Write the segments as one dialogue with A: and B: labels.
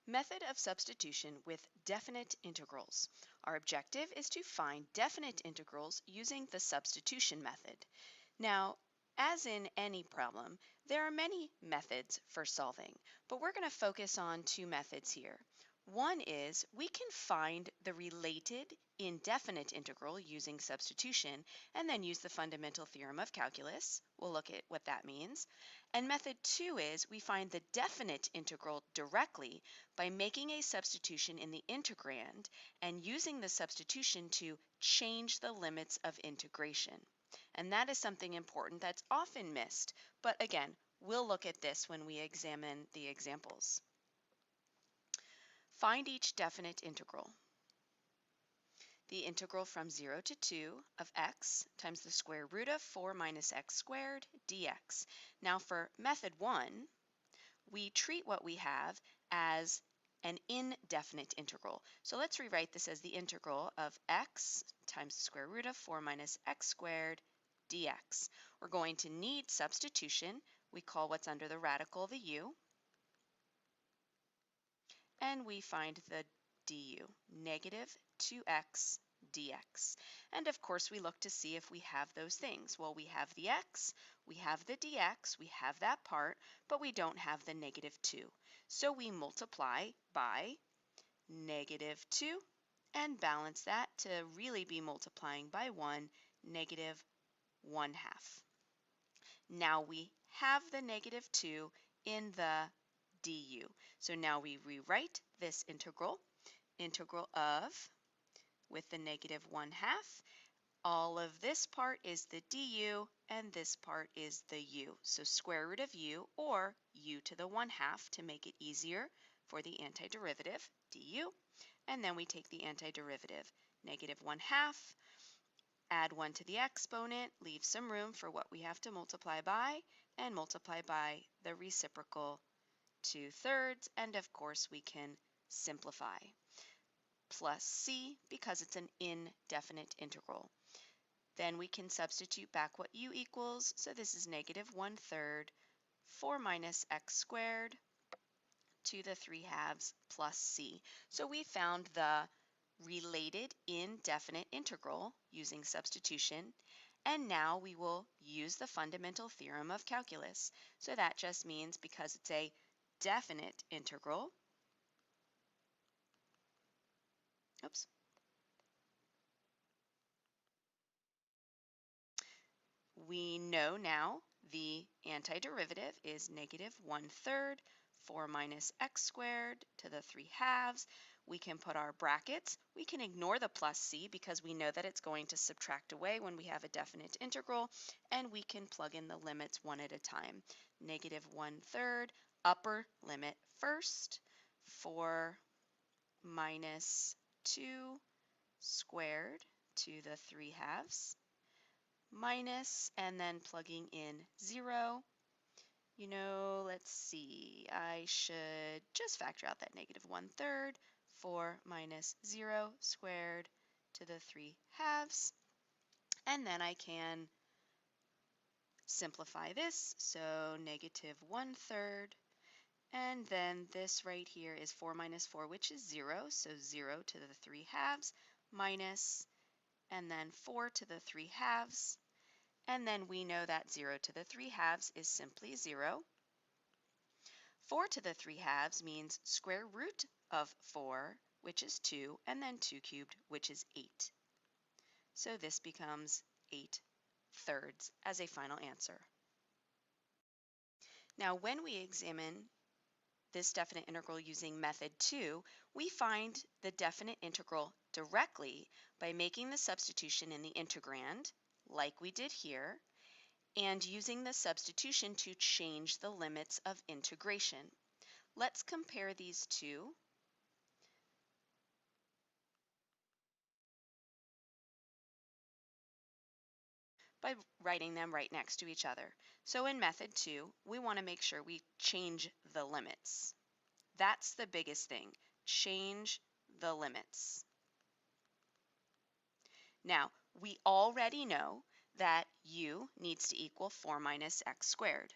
A: Method of substitution with definite integrals. Our objective is to find definite integrals using the substitution method. Now, as in any problem, there are many methods for solving, but we're going to focus on two methods here. One is we can find the related indefinite integral using substitution and then use the fundamental theorem of calculus. We'll look at what that means. And method two is we find the definite integral directly by making a substitution in the integrand and using the substitution to change the limits of integration. And that is something important that's often missed, but again, we'll look at this when we examine the examples. Find each definite integral. The integral from 0 to 2 of x times the square root of 4 minus x squared dx. Now for method 1, we treat what we have as an indefinite integral. So let's rewrite this as the integral of x times the square root of 4 minus x squared dx. We're going to need substitution. We call what's under the radical the u. And we find the du, negative 2x dx. And of course we look to see if we have those things. Well, we have the x, we have the dx, we have that part, but we don't have the negative 2. So we multiply by negative 2 and balance that to really be multiplying by 1, negative 1/2. Now we have the negative 2 in the du. So now we rewrite this integral of, with the negative 1/2, all of this part is the du and this part is the u. So square root of u, or u to the 1/2 to make it easier for the antiderivative, du. And then we take the antiderivative, negative 1/2, add 1 to the exponent, leave some room for what we have to multiply by, and multiply by the reciprocal 2/3, and of course we can simplify. Plus c, because it's an indefinite integral. Then we can substitute back what u equals, so this is negative 1/3, 4 minus x squared to the 3/2 plus c. So we found the related indefinite integral using substitution, and now we will use the fundamental theorem of calculus. So that just means because it's a definite integral, we know now the antiderivative is negative 1/3, 4 minus x squared to the 3/2. We can put our brackets. We can ignore the plus c because we know that it's going to subtract away when we have a definite integral, and we can plug in the limits one at a time. Negative 1/3, upper limit first, 4 minus 2 squared to the 3/2 minus, and then plugging in 0. You know, let's see, I should just factor out that negative 1/3, 4 minus 0 squared to the 3/2, and then I can simplify this, so negative 1/3, and then this right here is 4 minus 4, which is 0, so 0 to the 3/2 minus, and then 4 to the 3/2, and then we know that 0 to the 3/2 is simply 0. 4 to the 3/2 means square root of 4, which is 2, and then 2 cubed, which is 8. So this becomes 8/3 as a final answer. Now when we examine this definite integral using method 2, we find the definite integral directly by making the substitution in the integrand, like we did here, and using the substitution to change the limits of integration. Let's compare these two. By writing them right next to each other. So in method 2, we want to make sure we change the limits. That's the biggest thing. Change the limits. Now, we already know that u needs to equal 4 minus x squared.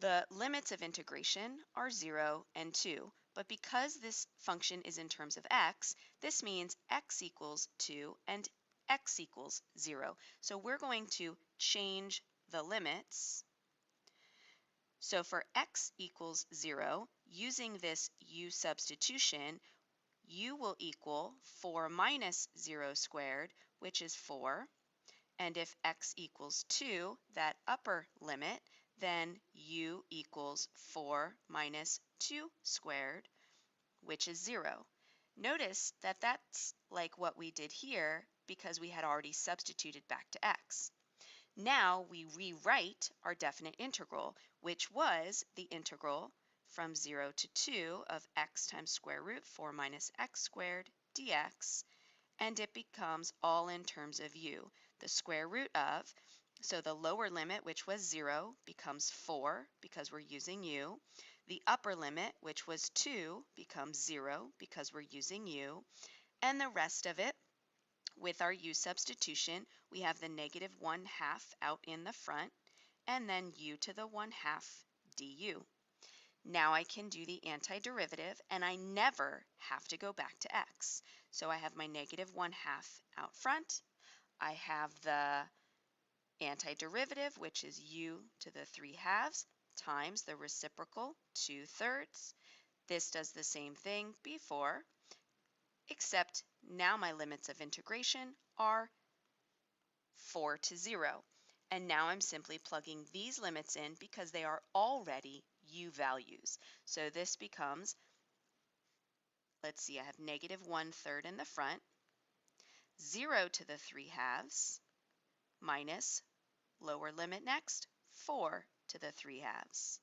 A: The limits of integration are 0 and 2, but because this function is in terms of x, this means x equals 2 and x equals 0. So we're going to change the limits. So for x equals 0, using this u substitution, u will equal 4 minus 0 squared, which is 4. And if x equals 2, that upper limit, then u equals 4 minus 2 squared, which is 0. Notice that that's like what we did here because we had already substituted back to x. Now we rewrite our definite integral, which was the integral from 0 to 2 of x times square root 4 minus x squared dx, and it becomes all in terms of u. The square root of, so the lower limit, which was 0, becomes 4 because we're using u. The upper limit, which was 2, becomes 0 because we're using u. And the rest of it, with our u substitution, we have the negative 1/2 out in the front, and then u to the 1/2 du. Now I can do the antiderivative, and I never have to go back to x. So I have my negative 1/2 out front. I have the antiderivative, which is u to the 3/2 times the reciprocal 2/3. This does the same thing before, except now my limits of integration are 4 to 0. And now I'm simply plugging these limits in because they are already u values. So this becomes, let's see, I have negative 1/3 in the front, 0 to the 3/2 minus, lower limit next, 4 to the 3/2.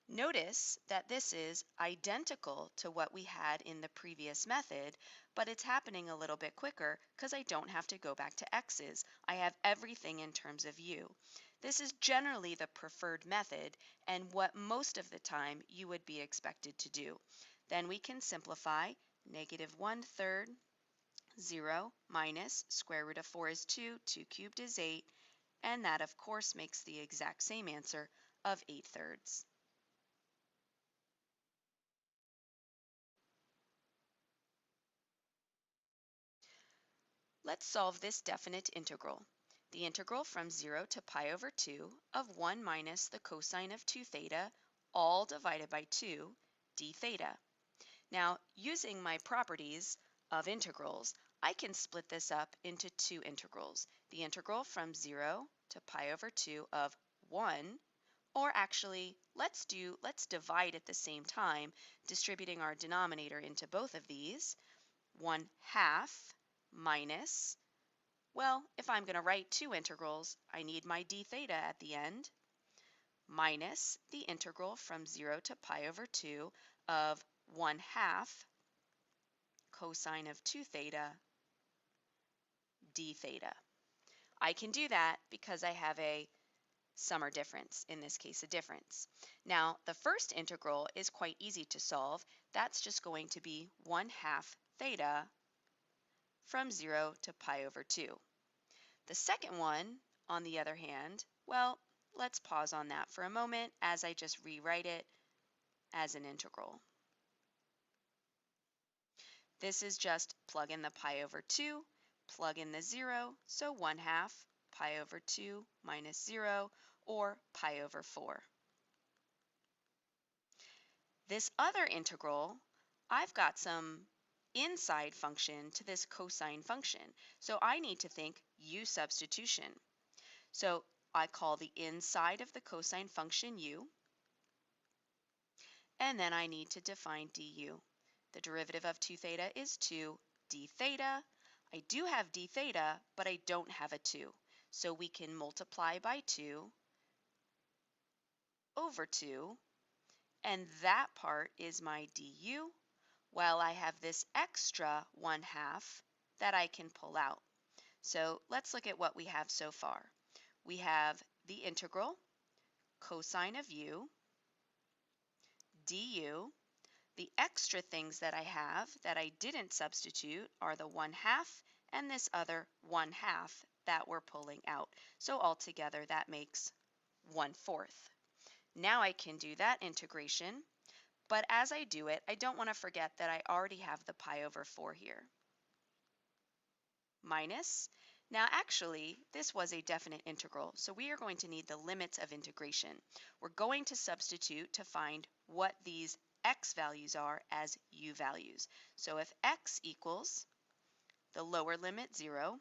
A: Notice that this is identical to what we had in the previous method, but it's happening a little bit quicker because I don't have to go back to x's. I have everything in terms of u. This is generally the preferred method and what most of the time you would be expected to do. Then we can simplify. Negative 1/3, 0 minus square root of 4 is 2, 2 cubed is 8, and that of course makes the exact same answer of 8/3. Let's solve this definite integral. The integral from 0 to pi over 2 of 1 minus the cosine of 2 theta, all divided by 2, d theta. Now, using my properties of integrals, I can split this up into two integrals. The integral from 0 to pi over 2 of 1, or actually, let's divide at the same time, distributing our denominator into both of these. 1/2 minus, well, if I'm going to write two integrals, I need my d theta at the end, minus the integral from 0 to pi over 2 of 1/2 cosine of 2 theta d theta. I can do that because I have a sum or difference, in this case a difference. Now, the first integral is quite easy to solve. That's just going to be 1/2 theta from 0 to pi over 2. The second one, on the other hand, well, let's pause on that for a moment as I just rewrite it as an integral. This is just plug in the pi over 2, plug in the 0, so 1/2 pi over 2 minus 0, or pi over 4. This other integral, I've got some inside function to this cosine function, so I need to think u substitution. So I call the inside of the cosine function u, and then I need to define du. The derivative of 2 theta is 2 d theta. I do have d theta, but I don't have a 2, so we can multiply by 2 over 2, and that part is my du, while I have this extra 1/2 that I can pull out. So let's look at what we have so far. We have the integral cosine of u du. The extra things that I have that I didn't substitute are the 1/2 and this other 1/2 that we're pulling out. So altogether that makes 1/4. Now I can do that integration, but as I do it, I don't want to forget that I already have the pi over 4 here. Minus. Now actually, this was a definite integral, so we are going to need the limits of integration. We're going to substitute to find what these x values are as u values. So if x equals the lower limit 0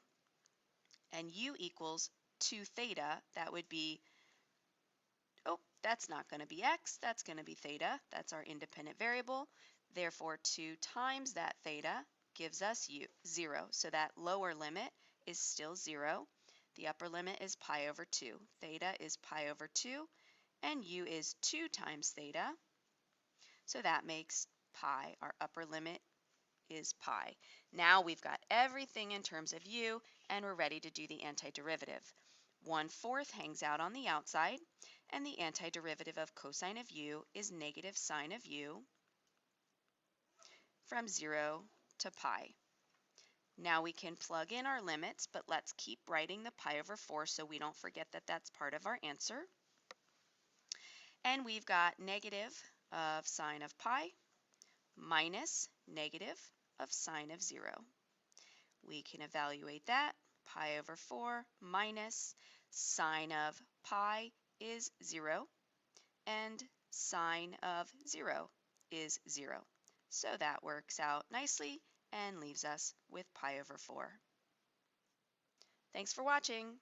A: and u equals 2 theta, that would be, oh, that's not going to be x, that's going to be theta. That's our independent variable. Therefore, 2 times that theta gives us 0. So that lower limit is still 0. The upper limit is pi over 2. Theta is pi over 2, and u is 2 times theta. So that makes pi, our upper limit is pi. Now we've got everything in terms of u, and we're ready to do the antiderivative. 1/4 hangs out on the outside, and the antiderivative of cosine of u is negative sine of u from 0 to pi. Now we can plug in our limits, but let's keep writing the pi over 4 so we don't forget that that's part of our answer. And we've got negative of sine of pi minus negative of sine of 0. We can evaluate that. Pi over 4 minus sine of pi is 0, and sine of 0 is 0. So that works out nicely and leaves us with pi over 4. Thanks for watching.